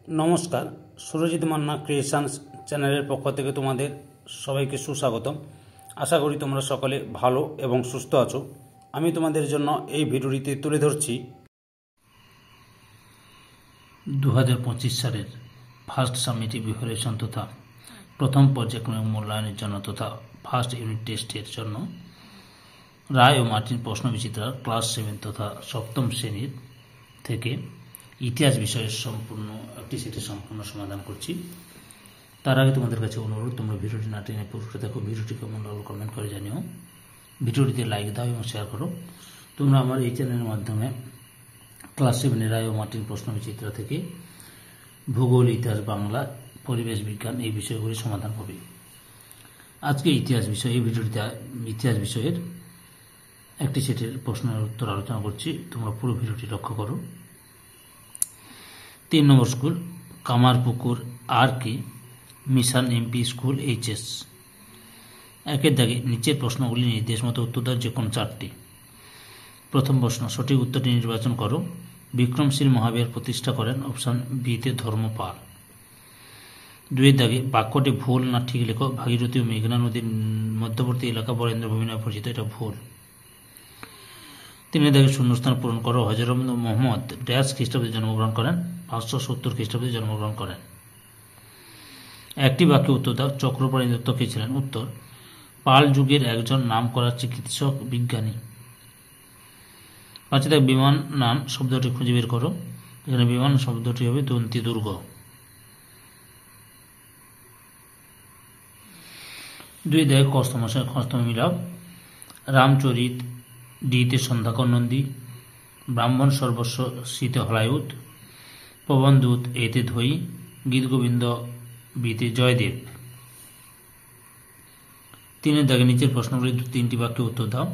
নমস্কার, সুরজিৎ মান্না ক্রিয়েশনস চ্যানেলের পক্ষ থেকে তোমাদের সবাইকে সুস্বাগতম। আশা করি তোমরা সকলে ভালো এবং সুস্থ আছো। আমি তোমাদের জন্য এই ভিডিওটিতে তুলে ধরছি 2025 সালের ফার্স্ট সামেটিভ ইভ্যালুয়েশন তথা প্রথম পর্যায়ক্রমিক মূল্যায়নের জন্য তথা ফার্স্ট ইউনিট টেস্টের জন্য রায় ও মার্টিন প্রশ্নবিচিত্রার ক্লাস 7 তথা সপ্তম শ্রেণীর থেকে ইতিহাস বিষয়ের সম্পূর্ণ একটি সেটের সম্পূর্ণ সমাধান করছি। তার আগে তোমাদের কাছে অনুরোধ, তোমরা ভিডিওটি না টেনে পুরোটা দেখো, ভিডিওটি কেমন লাগলো কমেন্ট করে জানিও, ভিডিওটিতে লাইক দাও এবং শেয়ার করো। তোমরা আমার এই চ্যানেলের মাধ্যমে ক্লাস 7 রায় ও মার্টিন প্রশ্নবিচিত্রা থেকে ভূগোল, ইতিহাস, বাংলা, পরিবেশ বিজ্ঞান এই বিষয়গুলি সমাধান হবে। আজকে ইতিহাস বিষয়, এই ভিডিওটিতে ইতিহাস বিষয়ের একটি সেটের প্রশ্নের উত্তর আলোচনা করছি। তোমরা পুরো ভিডিওটি লক্ষ্য করো। 3 নম্বর স্কুল কামারপুকুর আর কি মিশন এমপি স্কুল এইচএস। একের দাগে নিচের প্রশ্নগুলি নির্দেশ মতো উত্তর দাও যে কোনো 4টি। প্রথম প্রশ্ন, সঠিক উত্তরটি নির্বাচন করো। বিক্রমশীল মহাবীর প্রতিষ্ঠা করেন, অপশন বিতে ধর্মপাল। 2-এর দাগে বাক্যটি ভুল না ঠিক লেখো। ভাগীরথী ও মেঘনা নদীর মধ্যবর্তী এলাকা বরেন্দ্র ভূমি নামে পরিচিত, এটা ভুল। 3-এর দাগে শূন্যস্থান পূরণ করো। হযরত মুহাম্মদ ড্যাশ খ্রিস্টাব্দে জন্মগ্রহণ করেন, 570 খ্রিস্টাব্দে জন্মগ্রহণ করেন। একটি বাক্যে উত্তর দাও। চক্রপাণি দত্ত কে ছিলেন? উত্তর, পাল যুগের একজন নামকরা চিকিৎসক বিজ্ঞানী। 5-এর দাগে বিমান নাম শব্দটি খুঁজে বের করো। এখানে বিমান শব্দটি হবে দন্তি দুর্গ। 2-এর দাগে কস্তম মিলাও। রামচরিত ডিতে সন্ধ্যাকর নন্দী, ব্রাহ্মণ সর্বস্ব শীতে হলায়ুত, পবনদূত এতে ধৈ, গীতগোবিন্দ বিতে জয়দেব। 3-এর দাগে নিচের প্রশ্নগুলি 3টি বাক্যে উত্তর দাও।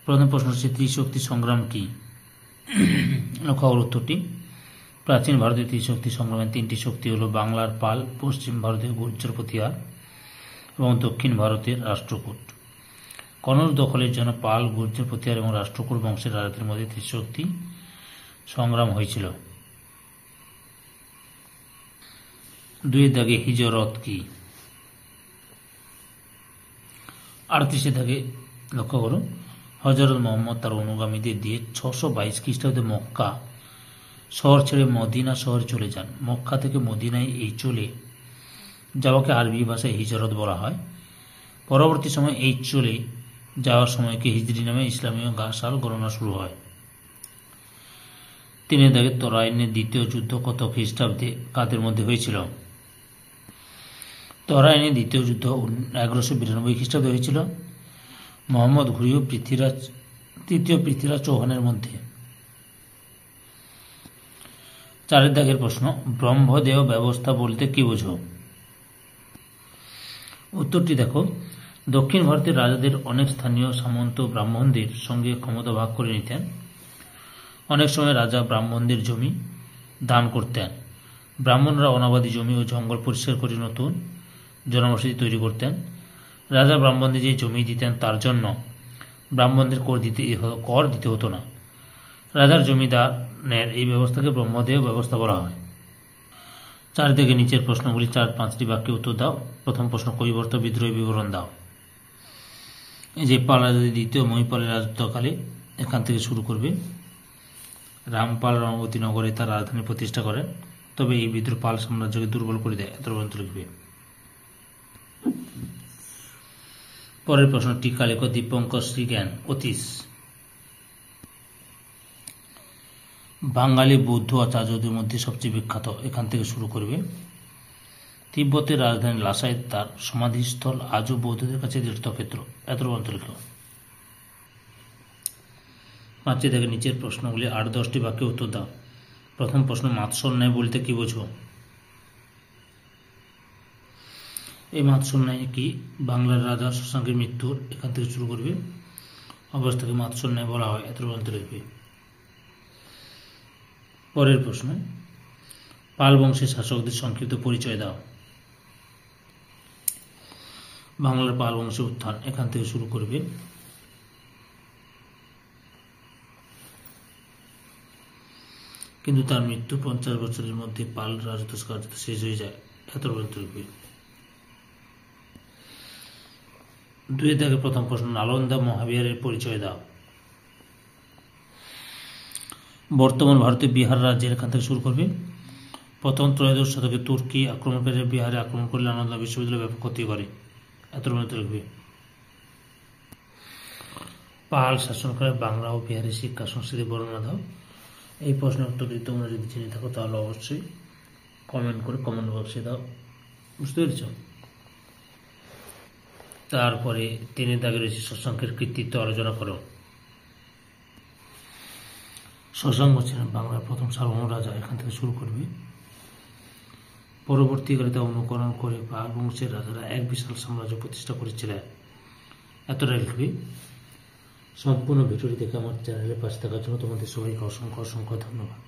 প্রথম প্রশ্ন হচ্ছে ত্রিশক্তি সংগ্রাম কি? লক্ষ্য করো উত্তরটি। প্রাচীন ভারতীয় ত্রিশক্তি সংগ্রামের 3টি শক্তি হল বাংলার পাল, পশ্চিম ভারতের গুর্জর প্রতিহার এবং দক্ষিণ ভারতের রাষ্ট্রকূট। কনৌজ দখলের জন্য পাল, গুর্জর প্রতিহার এবং রাষ্ট্রকূট বংশের রাজাদের মধ্যে ত্রিশক্তি সংগ্রাম হয়েছিল। 2-এর দাগে হিজরত কি? 38-এর দাগে লক্ষ্য করো। হযরত মুহাম্মদ তার অনুগামীদের দিয়ে 622 খ্রিস্টাব্দে মক্কা শহর ছেড়ে মদিনা শহরে চলে যান। মক্কা থেকে মদিনায় এই চলে যাওয়াকে আরবি ভাষায় হিজরত বলা হয়। পরবর্তী সময় এই চলে যাওয়ার সময়কে হিজরি নামে ইসলামীয় সাল গণনা শুরু হয়। 3-এর দাগে তরাইনের দ্বিতীয় যুদ্ধ কত খ্রিস্টাব্দে কাদের মধ্যে হয়েছিল? তরাইনের দ্বিতীয় যুদ্ধ 1192 খ্রিস্টাব্দে হয়েছিল মোহাম্মদ ঘুরি ও তৃতীয় পৃথ্বীরাজ চৌহানের মধ্যে। 4-এর দাগের প্রশ্ন, ব্রহ্মদেয় ব্যবস্থা বলতে কি বোঝো? উত্তরটি দেখো। দক্ষিণ ভারতের রাজাদের অনেক স্থানীয় সামন্ত ব্রাহ্মণদের সঙ্গে ক্ষমতা ভাগ করে নিতেন। অনেক সময় রাজা ব্রাহ্মণদের জমি দান করতেন। ব্রাহ্মণরা অনাবাদী জমি ও জঙ্গল পরিষ্কার করে নতুন জনবসতি তৈরি করতেন। রাজা ব্রাহ্মণদের যে জমি দিতেন তার জন্য ব্রাহ্মণদের কর দিতে হতো না। রাজার জমিদারের এই ব্যবস্থাকে ব্রহ্মদেয় ব্যবস্থা বলা হয়। 4 থেকে নিচের প্রশ্নগুলি 4-5টি বাক্যে উত্তর দাও। প্রথম প্রশ্ন, কৈবর্ত বিদ্রোহের বিবরণ দাও। এই যে পাল রাজা দ্বিতীয় মহিপালের রাজত্বকালে এখান থেকে শুরু করবে। রামপাল রণবতী নগরে তার রাজধানী প্রতিষ্ঠা করেন, তবে এই বিদ্রোহ পাল সাম্রাজ্যকে দুর্বল করে দেয়। এত পর্যন্ত লিখবে। পরের প্রশ্ন, টিকা লেখো। দীপঙ্কর শ্রীজ্ঞান অতীশ বাঙালি বৌদ্ধ আচার্যদের মধ্যে সবচেয়ে বিখ্যাত। এখান থেকে শুরু করবে। তিব্বতের রাজধানী লাসায় তার সমাধিস্থল আজও বৌদ্ধদের কাছে তীর্থক্ষেত্র। এত পর্যন্ত লিখল। 5 থেকে নিচের প্রশ্নগুলি 8-10টি বাক্যে উত্তর দাও। প্রথম প্রশ্ন, মাৎসন্যায় বলতে কি বোঝো? এই মাৎসন্যায় কি? বাংলার রাজা শশাঙ্কের মৃত্যুর এখান থেকে শুরু করবে অবস্থাকে মাৎসন্যায় বলা হয়। এত পর্যন্ত লিখবে। পরের প্রশ্ন, পাল বংশের শাসকদের সংক্ষিপ্ত পরিচয় দাও। বাংলার পাল বংশের উত্থান এখান থেকে শুরু করবে। কিন্তু তার মৃত্যু 50 বছরের মধ্যে পাল রাজত্ব কার্যত শেষ হয়ে যায়। এত পর্যন্ত লিখবে। 2 থেকে প্রথম প্রশ্ন, নালন্দা মহাবিহারের পরিচয় দাও। বর্তমান ভারতের বিহার রাজ্যের এখান থেকে শুরু করবে। প্রথম ত্রয়োদশ শতকে তুর্কি আক্রমণকারী বিহারে আক্রমণ করলে নালন্দা বিশ্ববিদ্যালয় ব্যাপক ক্ষতি করে। এত পর্যন্ত লিখবে। পাল শাসনকালে বাংলা ও বিহারের শিক্ষা সংস্কৃতি বর্ণনা দাও। এই প্রশ্নের উত্তর যদি তোমরা যদি জেনে থাকো তাহলে অবশ্যই কমেন্ট করে কমেন্ট বক্সে দাও। বুঝতে পেরেছ? তারপরে 3 দাগে রয়েছে শশাঙ্কের কৃতিত্ব আলোচনা করো। শশাঙ্ক ছিলেন বাংলার প্রথম সার্বভৌম রাজা। এখান থেকে শুরু করবে। পরবর্তীকালে তা অনুকরণ করে পাল বংশের রাজারা এক বিশাল সাম্রাজ্য প্রতিষ্ঠা করেছিলেন। এতটা লিখবে। সম্পূর্ণ ভিডিওটি দেখে আমার চ্যানেলের পাশে থাকার জন্য তোমাদের সবাইকে অসংখ্য ধন্যবাদ।